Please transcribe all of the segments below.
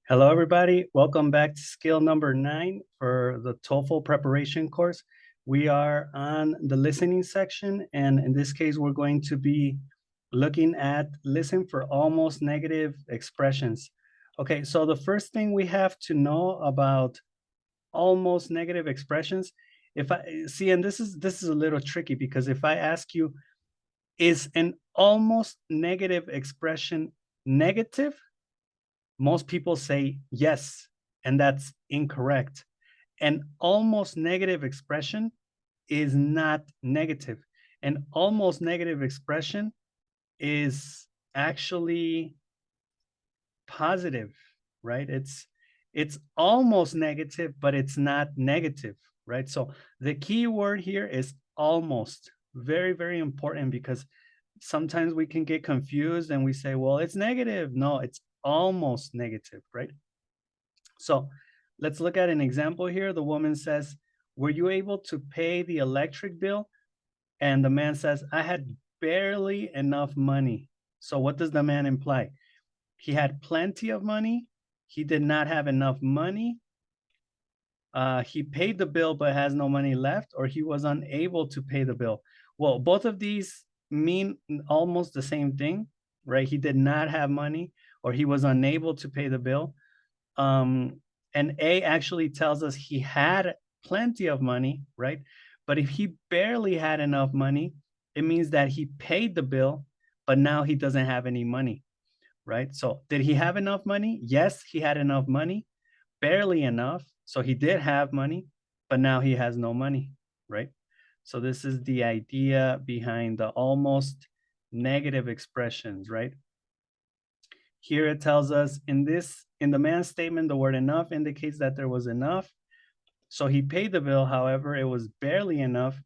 Hello, everybody. Welcome back to skill number 9 for the TOEFL preparation course. We are on the listening section, and in this case, we're going to be looking at listen for almost negative expressions. Okay, so the first thing we have to know about almost negative expressions, if I see, and this is a little tricky because if I ask you, is an almost negative expression negative? Most people say yes, and that's incorrect. An almost negative expression is not negative. An almost negative expression is actually positive, right? It's almost negative, but it's not negative, right? So the key word here is almost. Very, very important because sometimes we can get confused and we say, well, it's negative. No, it's almost negative, right? So let's look at an example here. The woman says, were you able to pay the electric bill? And the man says, I had barely enough money. So what does the man imply? He had plenty of money. He did not have enough money. He paid the bill but has no money left, or he was unable to pay the bill. Well, both of these mean almost the same thing, right? He did not have money, or he was unable to pay the bill. And A actually tells us he had plenty of money, right? But if he barely had enough money, it means that he paid the bill, but now he doesn't have any money, right? So did he have enough money? Yes, he had enough money, barely enough. So he did have money, but now he has no money, right? So this is the idea behind the almost negative expressions, right? Here it tells us in the man's statement, the word enough indicates that there was enough. So he paid the bill. However, it was barely enough.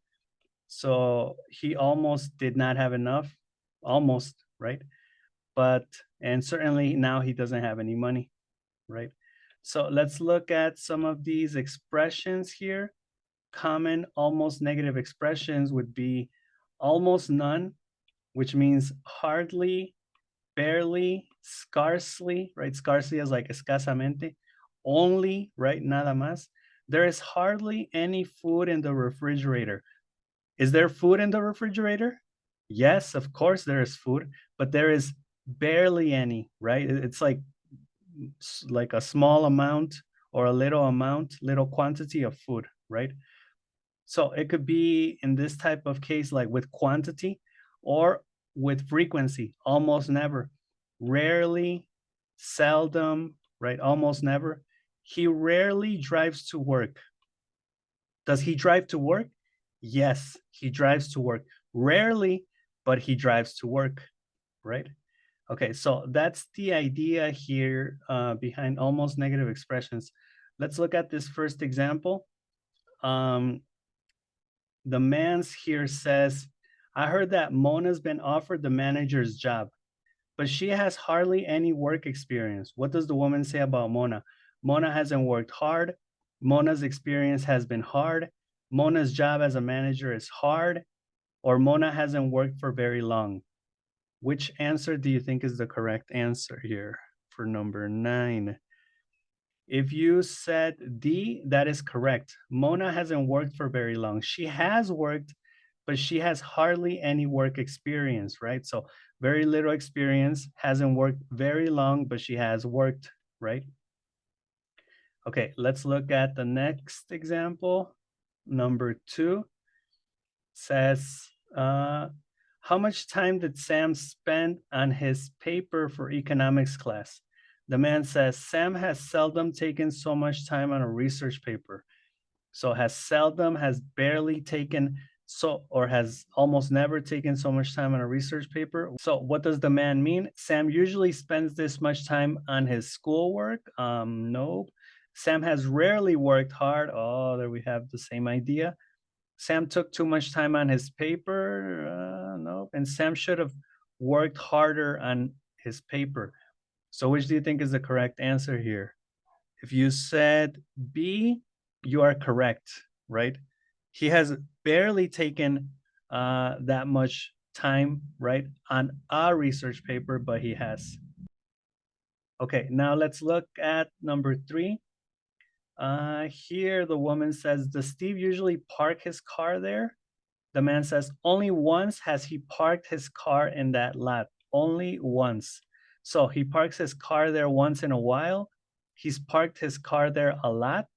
So he almost did not have enough, almost, right? And certainly now he doesn't have any money, right? So let's look at some of these expressions here. Common almost negative expressions would be almost none, which means hardly, barely, scarcely, right? Scarcely is like escasamente, only, right? Nada más. There is hardly any food in the refrigerator. Is there food in the refrigerator? Yes, of course there is food, but there is barely any, right? It's like a small amount or a little amount, little quantity of food, right? So it could be in this type of case, like with quantity or with frequency, almost never, rarely, seldom, right? Almost never. He rarely drives to work. Does he drive to work? Yes, he drives to work. Rarely, but he drives to work, right? Okay, so that's the idea here behind almost negative expressions. Let's look at this first example. Um, the man's here says, I heard that Mona's been offered the manager's job, but she has hardly any work experience. What does the woman say about Mona? Mona hasn't worked hard. Mona's experience has been hard. Mona's job as a manager is hard, or Mona hasn't worked for very long. Which answer do you think is the correct answer here for number 9? If you said D, that is correct. Mona hasn't worked for very long. She has worked, but she has hardly any work experience, right? So very little experience, hasn't worked very long, but she has worked, right? Okay, let's look at the next example. Number 2 says, how much time did Sam spend on his paper for economics class? The man says, Sam has seldom taken so much time on a research paper. So has seldom, has barely taken, so, or has almost never taken so much time on a research paper. So what does the man mean? Sam usually spends this much time on his schoolwork. No. Sam has rarely worked hard. Oh, there we have the same idea. Sam took too much time on his paper. No. And Sam should have worked harder on his paper. So which do you think is the correct answer here? If you said B, you are correct, right? He has barely taken that much time, right, on a research paper, but he has. Okay, now let's look at number 3. Here the woman says, does Steve usually park his car there? The man says, only once has he parked his car in that lot. Only once. So he parks his car there once in a while. He's parked his car there a lot.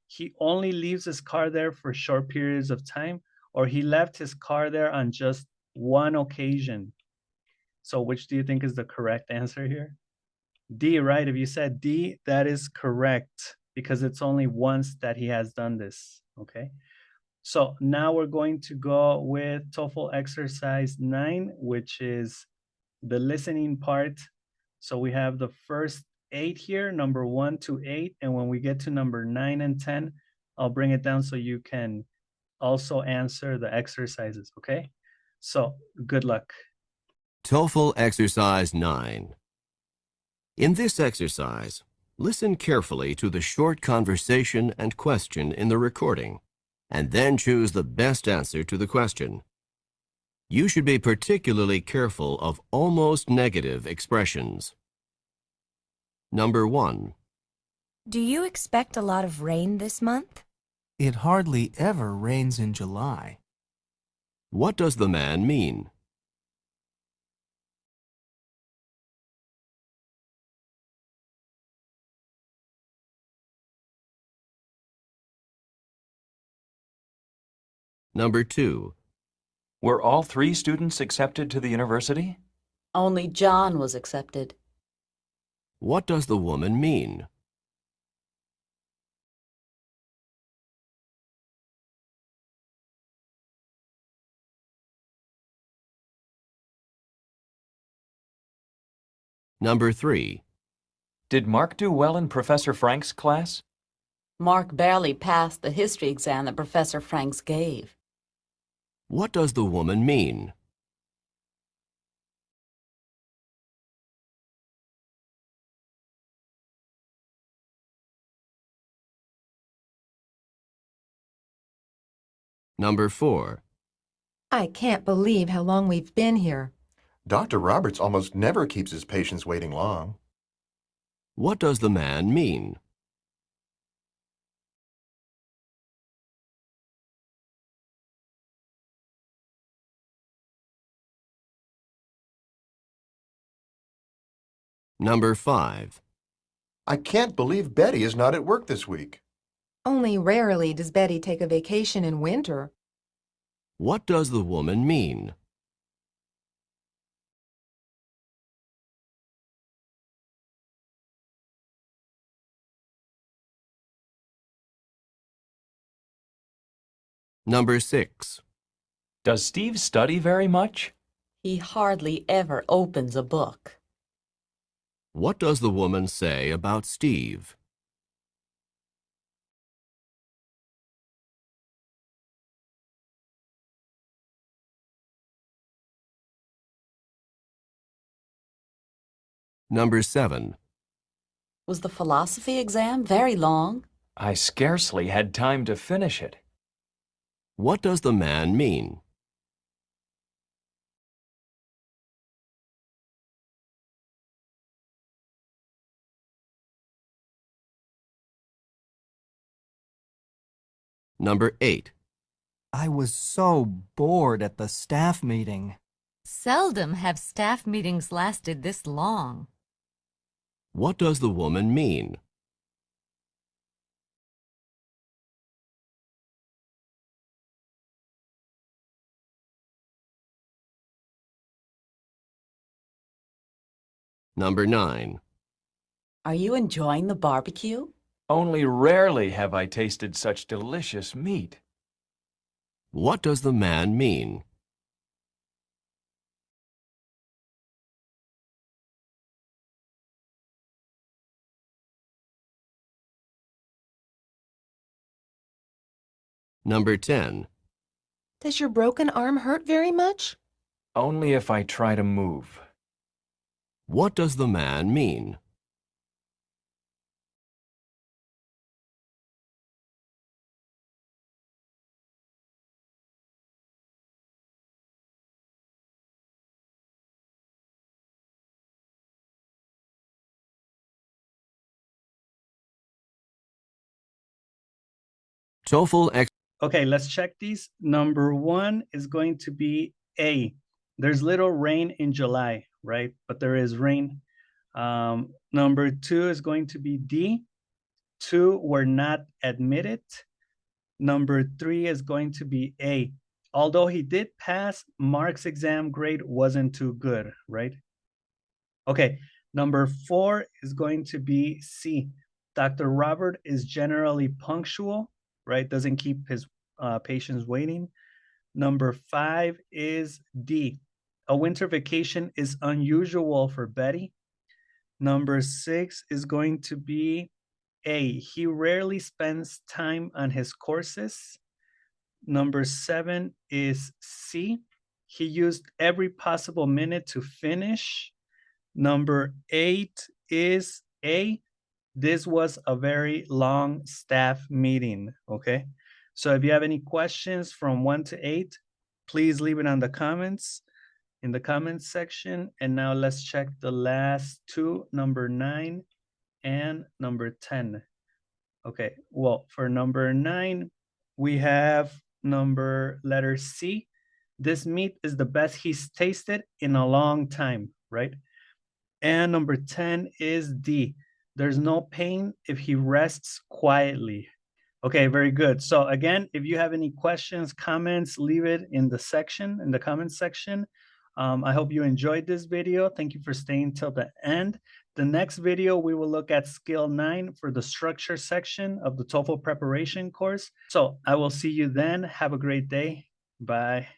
He only leaves his car there for short periods of time, or he left his car there on just one occasion. So which do you think is the correct answer here? D, right? If you said D, that is correct because it's only once that he has done this, okay? So now we're going to go with TOEFL exercise 9, which is the listening part. So we have the first 8 here, number 1 to 8. And when we get to number 9 and 10, I'll bring it down so you can also answer the exercises, okay? So good luck. TOEFL Exercise 9. In this exercise, listen carefully to the short conversation and question in the recording, and then choose the best answer to the question. You should be particularly careful of almost negative expressions. Number 1. Do you expect a lot of rain this month? It hardly ever rains in July. What does the man mean? Number 2. Were all 3 students accepted to the university? Only John was accepted. What does the woman mean? Number 3. Did Mark do well in Professor Frank's class? Mark barely passed the history exam that Professor Franks gave. What does the woman mean? Number 4. I can't believe how long we've been here. Dr. Roberts almost never keeps his patients waiting long. What does the man mean? Number 5. I can't believe Betty is not at work this week. Only rarely does Betty take a vacation in winter. What does the woman mean? Number 6. Does Steve study very much? He hardly ever opens a book. What does the woman say about Steve? Number 7. Was the philosophy exam very long? I scarcely had time to finish it. What does the man mean? Number 8. I was so bored at the staff meeting. Seldom have staff meetings lasted this long. What does the woman mean? Number 9. Are you enjoying the barbecue? Only rarely have I tasted such delicious meat. What does the man mean? Number 10. Does your broken arm hurt very much? Only if I try to move. What does the man mean? TOEFL Okay, let's check these. Number 1 is going to be A. There's little rain in July, right? But there is rain. Number 2 is going to be D. 2 were not admitted. Number 3 is going to be A. Although he did pass, Mark's exam grade wasn't too good, right? Okay, number 4 is going to be C. Dr. Robert is generally punctual, right? Doesn't keep his patients waiting. Number 5 is D. A winter vacation is unusual for Betty. Number 6 is going to be A. He rarely spends time on his courses. Number 7 is C. He used every possible minute to finish. Number 8 is A. This was a very long staff meeting, okay? So if you have any questions from 1 to 8, please leave it in the comments section. And now let's check the last two, number 9 and number 10. Okay, well, for number 9, we have letter C. This meat is the best he's tasted in a long time, right? And number 10 is D. There's no pain if he rests quietly. Okay, very good. So again, if you have any questions, comments, leave it in the comments section. I hope you enjoyed this video. Thank you for staying till the end. The next video, we will look at skill 9 for the structure section of the TOEFL preparation course. So I will see you then. Have a great day. Bye.